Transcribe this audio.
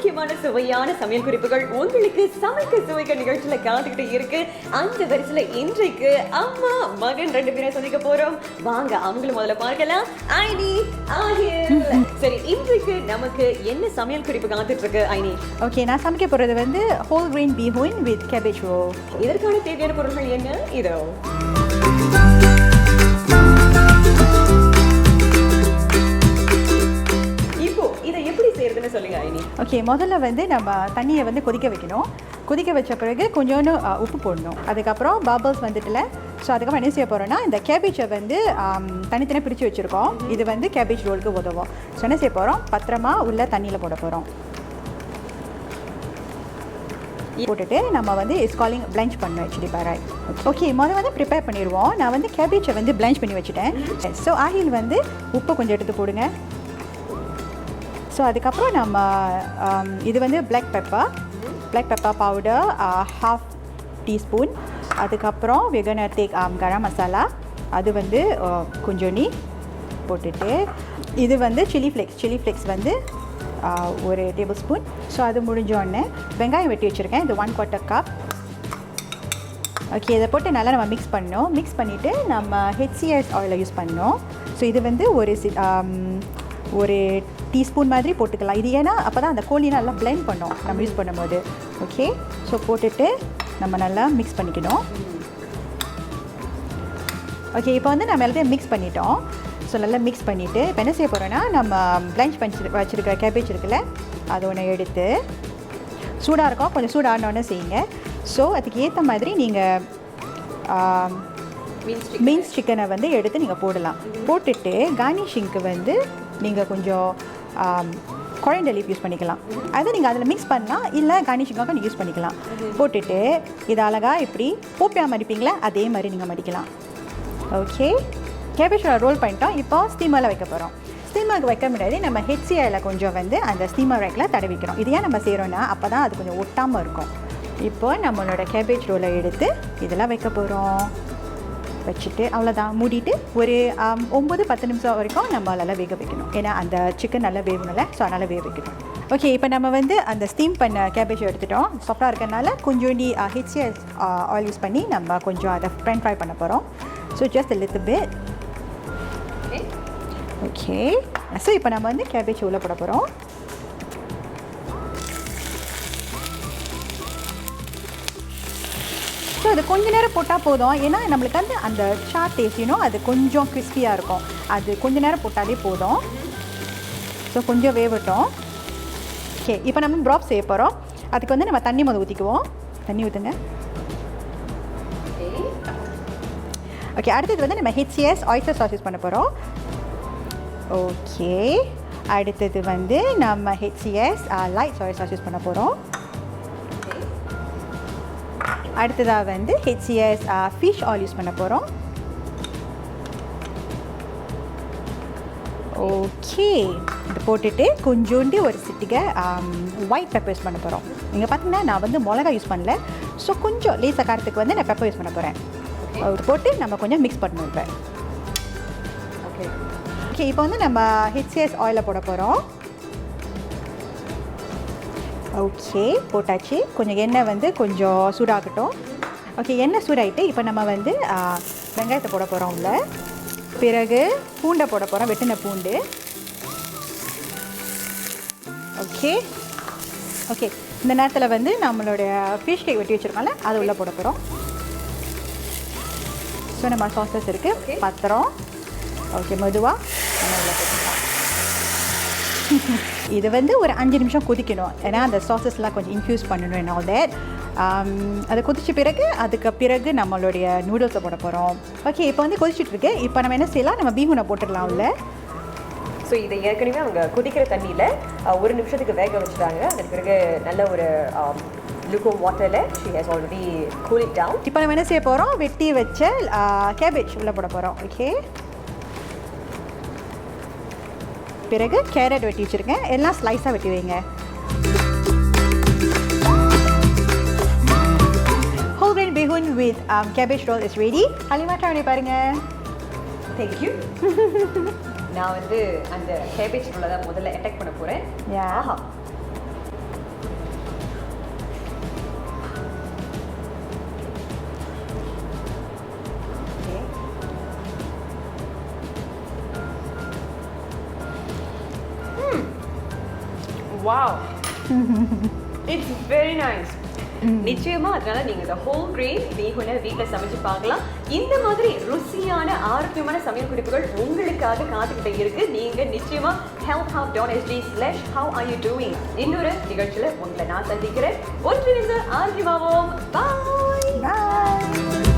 முக்கியமான சுவையான சமையல் குறிப்புகள் உங்களுக்கு சமைக்க சுவைக்க நிகழ்ச்சியில காத்துக்கிட்டு இருக்கு. அந்த வரிசையில இன்றைக்கு அம்மா மகன் 2 பேரை சந்திக்க போறோம். வாங்க அவங்களும் முதல்ல பார்க்கலாம். ஐனி, ஆஹில். சரி, இன்றைக்கு நமக்கு என்ன சமையல் குறிப்பு காத்துட்டு இருக்கு ஐனி? ஓகே, நான் சமைக்க போறது வந்து Wholegrain Bee Hoon with Cabbage Rolls. இதற்கான தேவையான பொருட்கள் என்ன? இதோ. ஓகே, முதல்ல வந்து நம்ம தண்ணியை வந்து கொதிக்க வைக்கணும். கொதிக்க வச்ச பிறகு கொஞ்சோண்டு உப்பு போடணும். அதுக்கப்புறம் பபிள்ஸ் வந்துட்டுல. ஸோ அதுக்கப்புறம் என்ன செய்ய போகிறோன்னா, இந்த கேபேஜை வந்து தனித்தனியாக பிரித்து வச்சுருக்கோம். இது வந்து கேபேஜ் ரோலுக்கு உதவும். ஸோ என்ன செய்ய போகிறோம், பத்திரமா உள்ள தண்ணியில் போட போகிறோம். போட்டுட்டு நம்ம வந்து ஸ்காலிங் பிளெஞ்ச் பண்ணணும். ஆக்சுவலி பாராய். ஓகே, முதல்ல வந்து ப்ரிப்பேர் பண்ணிடுவோம். நான் வந்து கேபேஜை வந்து பிளெஞ்ச் பண்ணி வச்சுட்டேன். ஸோ ஆயில் வந்து உப்பு கொஞ்சம் எடுத்து போடுங்க. ஸோ அதுக்கப்புறம் நம்ம இது வந்து பிளாக் பெப்பர் பவுடர் 1/2 டீஸ்பூன். அதுக்கப்புறம் we're gonna take garam masala, அது வந்து கொஞ்சோண்டி போட்டுட்டு, இது வந்து சில்லி ஃப்ளேக்ஸ் வந்து 1 டேபிள் ஸ்பூன். ஸோ அது முடிஞ்சோடனே வெங்காயம் வெட்டி வச்சுருக்கேன், இது 1/4 கப். ஓகே, இதை போட்டு நல்லா நம்ம மிக்ஸ் பண்ணணும். மிக்ஸ் பண்ணிவிட்டு நம்ம HCS ஆயிலை யூஸ் பண்ணணும். ஸோ இது வந்து ஒரு டீஸ்பூன் மாதிரி போட்டுக்கலாம். இது ஏன்னா அப்போ தான் அந்த கோழி நல்லா பிளெண்ட் பண்ணோம் நம்ம யூஸ் பண்ணும்போது. ஓகே, ஸோ போட்டுட்டு நம்ம நல்லா மிக்ஸ் பண்ணிக்கணும். ஓகே, இப்போ வந்து நம்ம எல்லாத்தையும் மிக்ஸ் பண்ணிட்டோம். ஸோ நல்லா மிக்ஸ் பண்ணிவிட்டு இப்போ என்ன செய்ய போகிறோன்னா, நம்ம பிளெஞ்ச் பண்ணி வச்சுருக்கிற கேபேஜ் இருக்குல்ல, அது ஒன்று எடுத்து சூடாக இருக்கும், கொஞ்சம் சூடானோன்னு செய்யுங்க. ஸோ அதுக்கு ஏற்ற மாதிரி நீங்கள் மீன்ஸ் சிக்கனை வந்து எடுத்து நீங்கள் போடலாம். போட்டுட்டு கார்னிஷிங்க்கு வந்து நீங்கள் கொஞ்சம் கொரியண்டர் லீஃப் யூஸ் பண்ணிக்கலாம். அதை நீங்கள் அதில் மிக்ஸ் பண்ணலாம், இல்லை கார்னிஷிங்காக நீங்கள் யூஸ் பண்ணிக்கலாம். போட்டுட்டு இதை அழகாக இப்படி போப்பியாக மடிப்பீங்களா, அதே மாதிரி நீங்கள் மடிக்கலாம். ஓகே, கேபேஜ் ரோல் பண்ணிட்டோம். இப்போ ஸ்டீமரில் வைக்க போகிறோம். ஸ்டீமருக்கு வைக்க முடியாது, நம்ம ஹெச்சிஐயில் கொஞ்சம் வந்து அந்த ஸ்டீமர் ரேக்கில் தடவிக்கிறோம். இது ஏன் நம்ம செய்கிறோன்னா, அப்போ தான் அது கொஞ்சம் ஒட்டாமல் இருக்கும். இப்போ நம்மளோட கேபேஜ் ரோலை எடுத்து இதெல்லாம் வைக்க போகிறோம். வச்சுட்டு அவ்வளோதான், மூடிட்டு ஒரு 9-10 நிமிஷம் வரைக்கும் நம்ம நல்லா வேக வைக்கணும். ஏன்னா அந்த சிக்கன் நல்லா வேகணும்ல, ஸோ அதனால் வேக வைக்கணும். ஓகே, இப்போ நம்ம வந்து அந்த ஸ்டீம் பண்ண கேபேஜ் எடுத்துட்டோம். சாஃப்டாக இருக்கிறதுனால கொஞ்சோண்டி HCS ஆயில் யூஸ் பண்ணி நம்ம கொஞ்சம் அதை ஃப்ரை பண்ண போகிறோம். So just a little bit. Okay, so இப்போ நம்ம வந்து கேபேஜ் உள்ள போட போகிறோம். ஸோ அது கொஞ்சம் நேரம் போட்டால் போதும். ஏன்னா நம்மளுக்கு வந்து அந்த சாட் டேஸ்டினோ அது கொஞ்சம் கிறிஸ்பியாக இருக்கும். அது கொஞ்சம் நேரம் போட்டாலே போதும். ஸோ கொஞ்சம் வேகட்டும். ஓகே, இப்போ நம்ம ப்ராப் செய்ய போகிறோம். அதுக்கு வந்து நம்ம தண்ணி முதல் ஊற்றிக்குவோம். தண்ணி ஊற்றுங்க. ஓகே, அடுத்தது வந்து நம்ம HCS ஆயிஸ்டர் சாஸ் யூஸ் பண்ண போகிறோம். ஓகே, அடுத்தது வந்து நம்ம HCS light soya sauce use பண்ண போகிறோம். அடுத்ததாக வந்து HCS ஃபிஷ் ஆயில் யூஸ் பண்ண போகிறோம். ஓகே, இது போட்டுட்டு கொஞ்சோண்டு ஒரு சிட்டிகை ஒயிட் பெப்பர் யூஸ் பண்ண போகிறோம். நீங்கள் பார்த்தீங்கன்னா நான் வந்து மிளகா யூஸ் பண்ணல. ஸோ கொஞ்சம் லேசாக காரத்துக்கு வந்து நான் பெப்பர் யூஸ் பண்ண போகிறேன். அது போட்டு நம்ம கொஞ்சம் மிக்ஸ் பண்ணணும். இப்போ ஓகே, இப்போ வந்து நம்ம HCS ஆயிலை போட போகிறோம். ஓகே, போட்டாச்சு. கொஞ்சம் எண்ணெய் வந்து கொஞ்சம் சூடாகட்டும். ஓகே, எண்ணெய் சூடாகிட்டு இப்போ நம்ம வந்து வெங்காயத்தை போட போகிறோம் உள்ள. பிறகு பூண்டை போட போகிறோம், வெட்டின பூண்டு. ஓகே ஓகே இந்த நேரத்தில் வந்து நம்மளுடைய ஃபிஷ் கேக் வெட்டி வச்சுருக்கோம்ல, அது உள்ளே போட போகிறோம். ஸோ நம்ம சாஸஸ் இருக்குது, பத்திரம். ஓகே, மெதுவாக நம்ம உள்ளே போட்டுக்கலாம். இது வந்து ஒரு 5 நிமிஷம் கொதிக்கணும். ஏன்னா அந்த சாஸஸ்லாம் கொஞ்சம் இன்ஃப்யூஸ் பண்ணணும் and all that. அதை கொதிச்ச பிறகு அதுக்கு பிறகு நம்மளுடைய நூடுல்ஸை போட போகிறோம். ஓகே, இப்போ வந்து கொதிச்சுட்ருக்கு. இப்போ நம்ம என்ன செய்யலாம், நம்ம பீஹூனை போட்டுடலாம் உள்ள. ஸோ இதை ஏற்கனவே அவங்க கொதிக்கிற தண்ணியில் 1 நிமிஷத்துக்கு வேக வச்சுட்டாங்க. அதுக்கு பிறகு நல்ல ஒரு lukewarm வாட்டரில் she has already cooled it down. இப்போ நம்ம என்ன செய்ய போகிறோம், வெட்டி வச்ச கேபேஜ் உள்ளே போட போகிறோம். ஓகே, பிறகு கேரட் வெட்டி வச்சுருக்கேன், எல்லாம் ஸ்லைஸாக வெட்டி வைங்க. Wholegrain Bee Hoon with cabbage roll is ready. Halima try பண்ணி பாருங்க. Thank you. நான் வந்து அந்த கேபேஜ் ரோலை தான் முதல்ல அட்டாக் பண்ண போகிறேன். ஆஹா, வாவ், இட்ஸ் வெரி நைஸ். நிச்சயமா அதனால நீங்க இந்த ஹோல் கிரெயின் பீஹூனை வீட்டில் சமைச்சு பார்க்கலாம். இந்த மாதிரி ருசியான ஆரோக்கியமான சமையல் குறிப்புகள் உங்களுக்காக காத்துக்கிட்டே இருக்கு. நீங்க நிச்சயமா healthhub.sg/how are you doing இன்னொரு நிகழ்ச்சியில உங்களை நான் சந்திக்கிறேன். ஒன்றிணைந்து ஆரோக்கியமாவோம். பாய்.